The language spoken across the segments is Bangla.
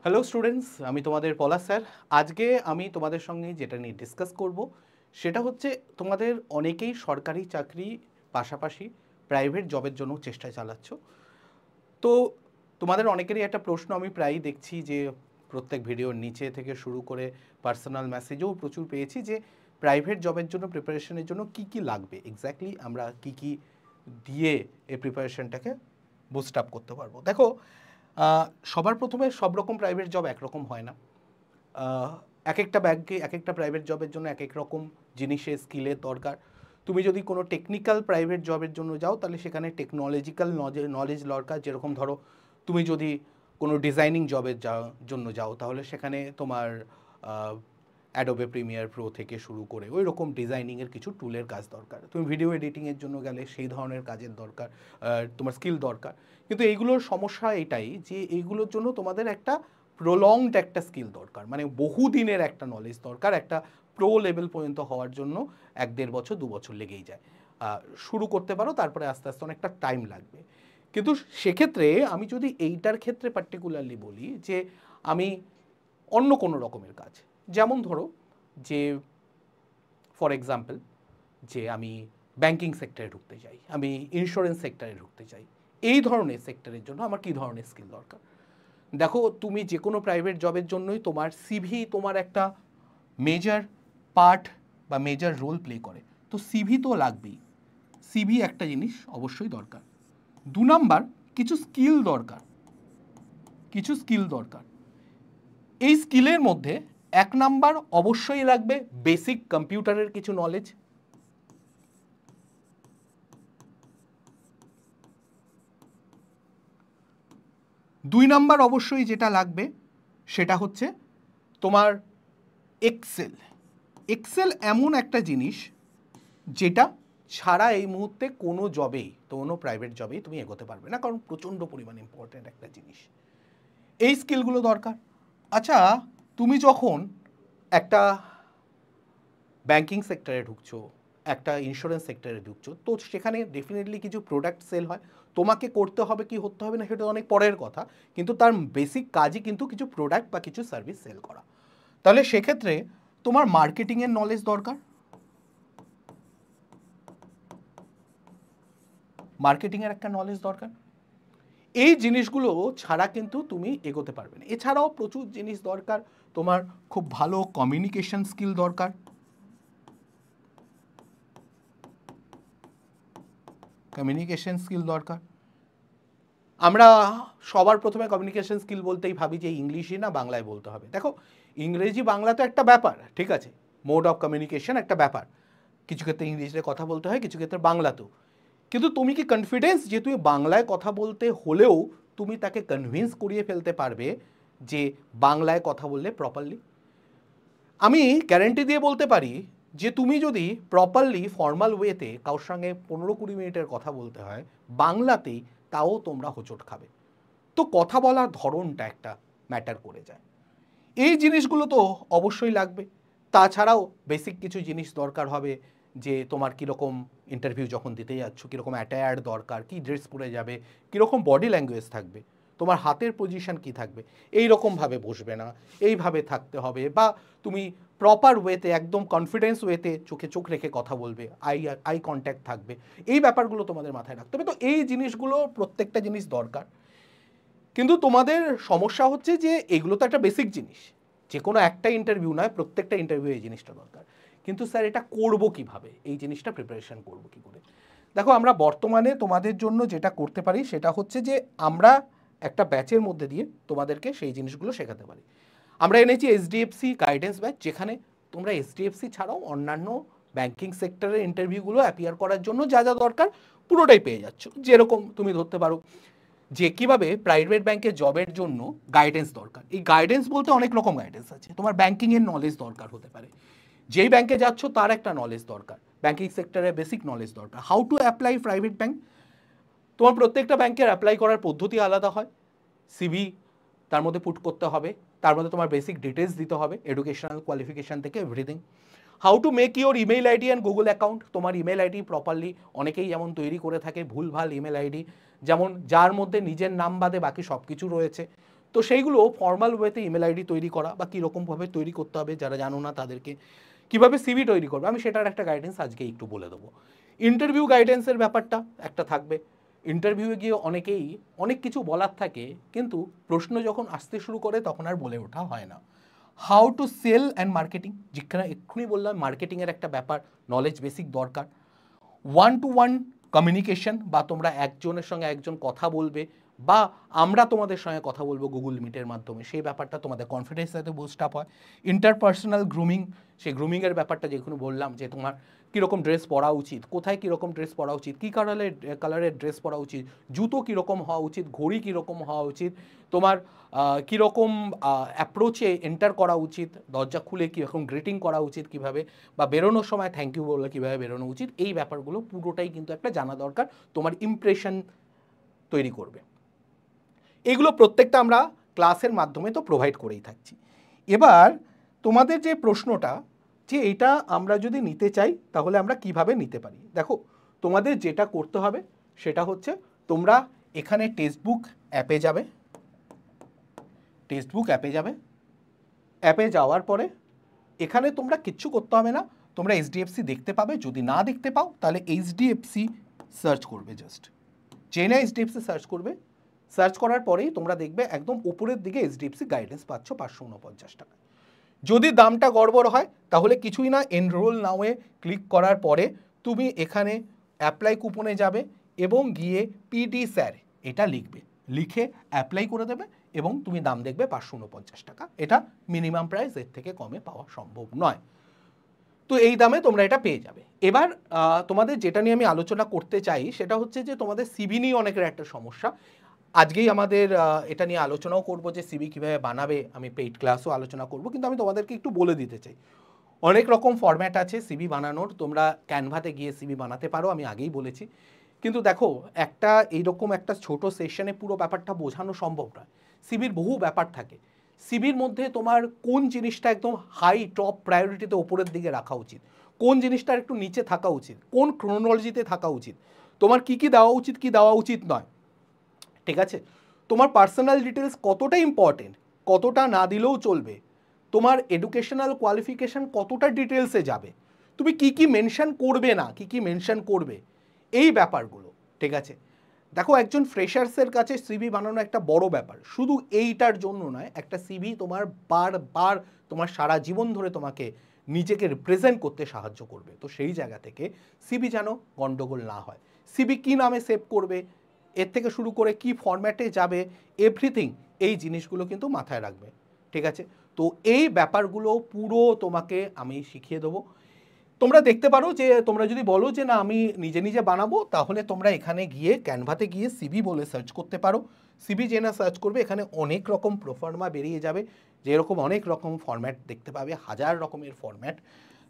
হ্যালো স্টুডেন্টস, আমি তোমাদের পলাশ স্যার। আজকে আমি তোমাদের সঙ্গে যেটা নিয়ে ডিসকাস করব সেটা হচ্ছে তোমাদের অনেকেই সরকারি চাকরি পাশাপাশি প্রাইভেট জবের জন্য চেষ্টা চালাচ্ছ। তো তোমাদের অনেকেরই একটা প্রশ্ন আমি প্রায়ই দেখছি যে প্রত্যেক ভিডিওর নিচে থেকে শুরু করে পার্সোনাল মেসেজেও প্রচুর পেয়েছি যে প্রাইভেট জবের জন্য প্রিপারেশনের জন্য কি কি লাগবে, এক্স্যাক্টলি আমরা কি কি দিয়ে এই প্রিপারেশনটাকে বুস্ট আপ করতে পারবো। দেখো, সবার প্রথমে সব রকম প্রাইভেট জব একরকম হয় না। এক একটা ব্যাংকে এক একটা প্রাইভেট জবের জন্য এক এক রকম জিনিসের স্কিলের দরকার। তুমি যদি কোনো টেকনিক্যাল প্রাইভেট জবের জন্য যাও তাহলে সেখানে টেকনোলজিক্যাল নলেজ দরকার। যেরকম ধরো, তুমি যদি কোনো ডিজাইনিং জবের জন্য যাও তাহলে সেখানে তোমার অ্যাডোবে প্রিমিয়ার প্রো থেকে শুরু করে ওই রকম ডিজাইনিংয়ের কিছু টুলের কাজ দরকার। তুমি ভিডিও এডিটিংয়ের জন্য গেলে সেই ধরনের কাজের দরকার, তোমার স্কিল দরকার। কিন্তু এইগুলোর সমস্যা এটাই যে এইগুলোর জন্য তোমাদের একটা প্রলংড একটা স্কিল দরকার, মানে বহুদিনের একটা নলেজ দরকার। একটা প্রো লেভেল পর্যন্ত হওয়ার জন্য 1-1.5 বছর 2 বছর লেগেই যায়। শুরু করতে পারো, তারপরে আস্তে আস্তে অনেকটা টাইম লাগবে। কিন্তু সেক্ষেত্রে আমি যদি এইটার ক্ষেত্রে পার্টিকুলারলি বলি যে আমি অন্য কোনো রকমের কাজ, যেমন ধরো যে ফর এক্সাম্পল যে আমি ব্যাংকিং সেক্টরে ঢুকতে চাই, আমি ইন্স্যুরেন্স সেক্টরে ঢুকতে চাই, এই ধরনের সেক্টরের জন্য আমার কী ধরনের স্কিল দরকার। দেখো, তুমি যে কোনো প্রাইভেট জবের জন্যই তোমার সিভি তোমার একটা মেজর পার্ট বা মেজর রোল প্লে করে। তো সিভি তো লাগবেই, সিভি একটা জিনিস অবশ্যই দরকার। 2 নাম্বার, কিছু স্কিল দরকার, কিছু স্কিল দরকার। এই স্কিলের মধ্যে 1 নাম্বার অবশ্যই লাগবে বেসিক কম্পিউটারের কিছু নলেজ। 2 নাম্বার অবশ্যই যেটা লাগবে সেটা হচ্ছে তোমার এক্সেল। এক্সেল এমন একটা জিনিস যেটা ছাড়া এই মুহূর্তে কোনো জবেই, কোনো প্রাইভেট জবেই তুমি এগোতে পারবে না, কারণ প্রচণ্ড পরিমাণে ইম্পর্ট্যান্ট একটা জিনিস। এই স্কিলগুলো দরকার। আচ্ছা, তুমি যখন একটা ব্যাংকিং সেক্টরে ঢুকছো, একটা ইন্স্যুরেন্স সেক্টরে ঢুকছো, তো সেখানে ডেফিনেটলি কিছু প্রোডাক্ট সেল হয়। তোমাকে করতে হবে কি হতে হবে না সেটা অনেক পরের কথা, কিন্তু তার বেসিক কাজই কিন্তু কিছু প্রোডাক্ট বা কিছু সার্ভিস সেল করা। তাহলে সেক্ষেত্রে তোমার মার্কেটিংয়ের নলেজ দরকার, মার্কেটিংয়ের একটা নলেজ দরকার। এই জিনিসগুলো ছাড়া কিন্তু তুমি এগোতে পারবে না। এছাড়াও প্রচুর জিনিস দরকার। তোমার খুব ভালো কমিউনিকেশন স্কিল দরকার, কমিউনিকেশন স্কিল দরকার। আমরা সবার প্রথমে কমিউনিকেশন স্কিল বলতেই ভাবি যে ইংলিশই না বাংলায় বলতে হবে। দেখো, ইংরেজি বাংলা তো একটা ব্যাপার, ঠিক আছে, মোড অফ কমিউনিকেশন একটা ব্যাপার। কিছু ক্ষেত্রে ইংলিশে কথা বলতে হয়, কিছু ক্ষেত্রে বাংলাতেও। কিন্তু তুমি কি কনফিডেন্স যে তুমি বাংলায় কথা বলতে হলেও তুমি তাকে কনভিন্স করিয়ে ফেলতে পারবে যে বাংলায় কথা বললে প্রপারলি? আমি গ্যারেন্টি দিয়ে বলতে পারি যে তুমি যদি প্রপারলি ফর্মাল ওয়েতে কারোর সঙ্গে 15-20 মিনিটের কথা বলতে হয় বাংলাতেই, তাও তোমরা হোঁচট খাবে। তো কথা বলার ধরনটা একটা ম্যাটার করে যায়। এই জিনিসগুলো তো অবশ্যই লাগবে। তাছাড়াও বেসিক কিছু জিনিস দরকার হবে, যে তোমার কীরকম ইন্টারভিউ যখন দিতে যাচ্ছ কীরকম অ্যাটায়ার দরকার, কী ড্রেস পরে যাবে, কীরকম বডি ল্যাঙ্গুয়েজ থাকবে, তোমার হাতের পজিশন কি থাকবে, এই রকমভাবে বসবে না, এইভাবে থাকতে হবে, বা তুমি প্রপার ওয়েতে একদম কনফিডেন্স ওয়েতে চোখে চোখ রেখে কথা বলবে, আই কন্ট্যাক্ট থাকবে। এই ব্যাপারগুলো তোমাদের মাথায় রাখতে হবে। তো এই জিনিসগুলো প্রত্যেকটা জিনিস দরকার। কিন্তু তোমাদের সমস্যা হচ্ছে যে এগুলো তো একটা বেসিক জিনিস, যে কোনো একটা ইন্টারভিউ নয়, প্রত্যেকটা ইন্টারভিউ এই জিনিসটা দরকার। কিন্তু স্যার এটা করব কিভাবে, এই জিনিসটা প্রিপারেশন করব কি করে? দেখো, আমরা বর্তমানে তোমাদের জন্য যেটা করতে পারি সেটা হচ্ছে যে আমরা একটা ব্যাচের মধ্যে দিয়ে তোমাদেরকে সেই জিনিসগুলো শেখাতে পারি। আমরা এনেছি এইচডিএফসি গাইডেন্স ব্যাচ, যেখানে তোমরা এইচডিএফসি ছাড়াও অন্যান্য ব্যাংকিং সেক্টরের ইন্টারভিউগুলো অ্যাপিয়ার করার জন্য যা যা দরকার পুরোটাই পেয়ে যাচ্ছ। যেরকম তুমি ধরতে পারো যে কীভাবে প্রাইভেট ব্যাংকের জবের জন্য গাইডেন্স দরকার। এই গাইডেন্স বলতে অনেক রকম গাইডেন্স আছে। তোমার ব্যাংকিংয়ের নলেজ দরকার হতে পারে, যেই ব্যাংকে যাচ্ছ তার একটা নলেজ দরকার, ব্যাংকিং সেক্টরে বেসিক নলেজ দরকার। How to apply private bank, তোমার প্রত্যেকটা ব্যাংকের অ্যাপ্লাই করার পদ্ধতি আলাদা হয়। সিভি তার মধ্যে পুট করতে হবে, তার মধ্যে তোমার বেসিক ডিটেলস দিতে হবে, এডুকেশনাল কোয়ালিফিকেশান থেকে everything. How to make your email ID and Google account, তোমার ইমেল আইডি প্রপারলি অনেকেই যেমন তৈরি করে থাকে ভুলভাল ইমেল আইডি, যেমন যার মধ্যে নিজের নাম বাদে বাকি সব কিছু রয়েছে। তো সেইগুলো ফর্মাল ওয়েতে ইমেল আইডি তৈরি করা বা কীরকমভাবে তৈরি করতে হবে, যারা জানো না তাদেরকে কীভাবে সিভি তৈরি করবে, আমি সেটার একটা গাইডেন্স আজকে একটু বলে দেবো। ইন্টারভিউ গাইডেন্সের ব্যাপারটা একটা থাকবে। ইন্টারভিউয়ে গিয়ে অনেকেই অনেক কিছু বলার থাকে, কিন্তু প্রশ্ন যখন আসতে শুরু করে তখন আর বলে ওঠা হয় না। How to sell and marketing, যেখানে এক্ষুনি বললাম মার্কেটিংয়ের একটা ব্যাপার, নলেজ বেসিক দরকার। ওয়ান টু ওয়ান কমিউনিকেশন, বা তোমরা একজনের সঙ্গে একজন কথা বলবে বা আমরা তোমাদের সঙ্গে কথা বলবো গুগল মিটের মাধ্যমে, সেই ব্যাপারটা তোমাদের কনফিডেন্স যাতে বুস্ট আপ হয়। ইন্টারপার্সোনাল গ্রুমিং, সেই গ্রুমিংয়ের ব্যাপারটা যেখানে বললাম যে তোমার কীরকম ড্রেস পরা উচিত, কোথায় কীরকম ড্রেস পরা উচিত, কী কালারের ড্রেস পরা উচিত, জুতো কীরকম হওয়া উচিত, ঘড়ি কীরকম হওয়া উচিত, তোমার কীরকম অ্যাপ্রোচে এন্টার করা উচিত, দরজা খুলে কীরকম গ্রিটিং করা উচিত কীভাবে, বা বেরোনোর সময় থ্যাংক ইউ বলে কীভাবে বেরোনো উচিত, এই ব্যাপারগুলো পুরোটাই কিন্তু একটা জানা দরকার, তোমার ইমপ্রেশন তৈরি করবে। এগুলো প্রত্যেকটা আমরা ক্লাসের মাধ্যমে তো প্রোভাইড করেই থাকছি। এবার তোমাদের যে প্রশ্নটা যে এটা আমরা যদি নিতে চাই তাহলে আমরা কিভাবে নিতে পারি, দেখো তোমাদের যেটা করতে হবে সেটা হচ্ছে তোমরা এখানে টেক্সটবুক অ্যাপে যাবে, অ্যাপে যাওয়ার পরে এখানে তোমরা কিচ্ছু করতে হবে না, তোমরা এইচডিএফসি দেখতে পাবে। যদি না দেখতে পাও তাহলে এইচডিএফসি সার্চ করবে, জাস্ট চেনে এইচডিএফসি সার্চ করবে। সার্চ করার পরেই তোমরা দেখবে একদম উপরের দিকে এইচডিএফসি গাইডেন্স পাচ্ছ 549 টাকা। যদি দামটা গড়বড় হয় তাহলে কিছুই না, এনরোল নাওয়ে ক্লিক করার পরে তুমি এখানে অ্যাপ্লাই কুপনে যাবে এবং গিয়ে পিডি স্যার এটা লিখবে, লিখে অ্যাপ্লাই করে দেবে এবং তুমি দাম দেখবে 549 টাকা। এটা মিনিমাম প্রাইস, এর থেকে কমে পাওয়া সম্ভব নয়। তো এই দামে তোমরা এটা পেয়ে যাবে। এবার তোমাদের যেটা নিয়ে আমি আলোচনা করতে চাই সেটা হচ্ছে যে তোমাদের সিভি নিয়ে অনেকের একটা সমস্যা। আজকেই আমাদের এটা নিয়ে আলোচনাও করব যে সিভি কীভাবে বানাবে, আমি পেইড ক্লাসও আলোচনা করব, কিন্তু আমি তোমাদেরকে একটু বলে দিতে চাই অনেক রকম ফরম্যাট আছে সিভি বানানোর। তোমরা ক্যানভাতে গিয়ে সিভি বানাতে পারো, আমি আগেই বলেছি। কিন্তু দেখো একটা এইরকম একটা ছোট সেশনে পুরো ব্যাপারটা বোঝানো সম্ভব নয়। সিভির বহু ব্যাপার থাকে। সিভির মধ্যে তোমার কোন জিনিসটা একদম হাই টপ প্রায়োরিটিতে ওপরের দিকে রাখা উচিত, কোন জিনিসটা একটু নিচে থাকা উচিত, কোন ক্রোনোলজিতে থাকা উচিত, তোমার কি কি দেওয়া উচিত কি দেওয়া উচিত নয়, ঠিক আছে? তোমার পার্সোনাল ডিটেলস কতটা ইম্পর্টেন্ট, কতটা না দিলেও চলবে, তোমার এডুকেশনাল কোয়ালিফিকেশান কতটা ডিটেলসে যাবে, তুমি কি কি মেনশন করবে না, কি কি মেনশন করবে, এই ব্যাপারগুলো, ঠিক আছে? দেখো একজন ফ্রেশার্সের কাছে সিভি বানানো একটা বড় ব্যাপার, শুধু এইটার জন্য নয়, একটা সিভি তোমার বারবার তোমার সারা জীবন ধরে তোমাকে নিজেকে রিপ্রেজেন্ট করতে সাহায্য করবে। তো সেই জায়গা থেকে সিভি যেন গন্ডগোল না হয়, সিভি কী নামে সেভ করবে, এর থেকে শুরু করে কি ফরম্যাটে যাবে, এভরিথিং এই জিনিসগুলো কিন্তু মাথায় রাখবে, ঠিক আছে? তো এই ব্যাপারগুলো পুরো তোমাকে আমি শিখিয়ে দেবো। তোমরা দেখতে পারো যে তোমরা যদি বলো যে না আমি নিজে নিজে বানাবো, তাহলে তোমরা এখানে গিয়ে ক্যানভাতে গিয়ে সিভি বলে সার্চ করতে পারো। সিভি যে না সার্চ করবে এখানে অনেক রকম প্রোফার্মা বেরিয়ে যাবে, যেরকম অনেক রকম ফরম্যাট দেখতে পাবে, হাজার রকমের ফরম্যাট,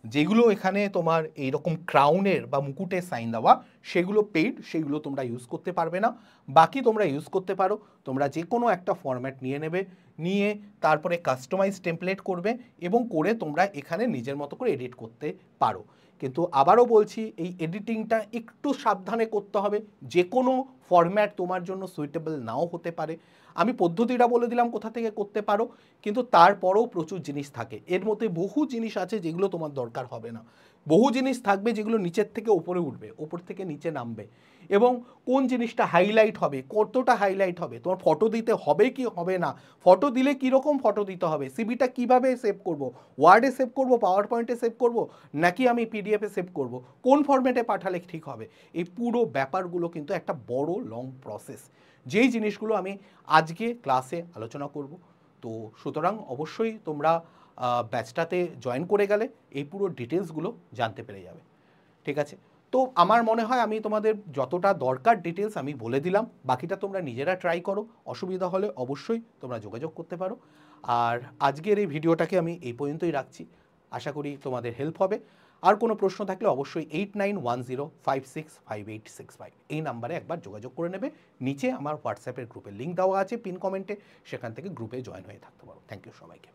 যেগুলো এখানে তোমার এইরকম ক্রাউনের বা মুকুটের সাইন দেওয়া, সেগুলো পেইড, সেগুলো তোমরা ইউজ করতে পারবে না। বাকি তোমরা ইউজ করতে পারো, তোমরা যে কোনো একটা ফরম্যাট নিয়ে নেবে, নিয়ে তারপরে কাস্টমাইজ টেমপ্লেট করবে এবং করে তোমরা এখানে নিজের মতো করে এডিট করতে পারো। কিন্তু আবারও বলছি এই এডিটিংটা একটু সাবধানে করতে হবে, যে কোনো ফরম্যাট তোমার জন্য সুইটেবল নাও হতে পারে। আমি পদ্ধতিটা বলে দিলাম কোথা থেকে করতে পারো, কিন্তু তারপরেও প্রচুর জিনিস থাকে, এর মধ্যে বহু জিনিস আছে যেগুলো তোমার দরকার হবে না, বহু জিনিস থাকবে যেগুলো নিচের থেকে উপরে উঠবে, ওপর থেকে নিচে নামবে, এবং কোন জিনিসটা হাইলাইট হবে, কতটা হাইলাইট হবে, তোমার ফটো দিতে হবে কি হবে না, ফটো দিলে কীরকম ফটো দিতে হবে, সিভিটা কিভাবে সেভ করব, ওয়ার্ডে সেভ করব, পাওয়ার পয়েন্টে সেভ করব, নাকি আমি পিডিএফে সেভ করব, কোন ফরম্যাটে পাঠালে ঠিক হবে, এই পুরো ব্যাপারগুলো কিন্তু একটা বড় লং প্রসেস, যেই জিনিসগুলো আমি আজকে ক্লাসে আলোচনা করব। তো সুতরাং অবশ্যই তোমরা ব্যাচটাতে জয়েন করে গেলে এই পুরো ডিটেলসগুলো জানতে পেরে যাবে, ঠিক আছে? তো আমার মনে হয় আমি তোমাদের যতটা দরকার ডিটেলস আমি বলে দিলাম, বাকিটা তোমরা নিজেরা ট্রাই করো, অসুবিধা হলে অবশ্যই তোমরা যোগাযোগ করতে পারো। আর আজকের এই ভিডিওটাকে আমি এই পর্যন্তই রাখছি, আশা করি তোমাদের হেল্প হবে। আর কোনো প্রশ্ন থাকলে অবশ্যই 8910565865 এই নাম্বারে একবার যোগাযোগ করে নেবে। নিচে আমার হোয়াটসঅ্যাপের গ্রুপের লিঙ্ক দেওয়া আছে পিন কমেন্টে, সেখান থেকে গ্রুপে জয়েন হয়ে থাকতে পারো। থ্যাংক ইউ সবাইকে।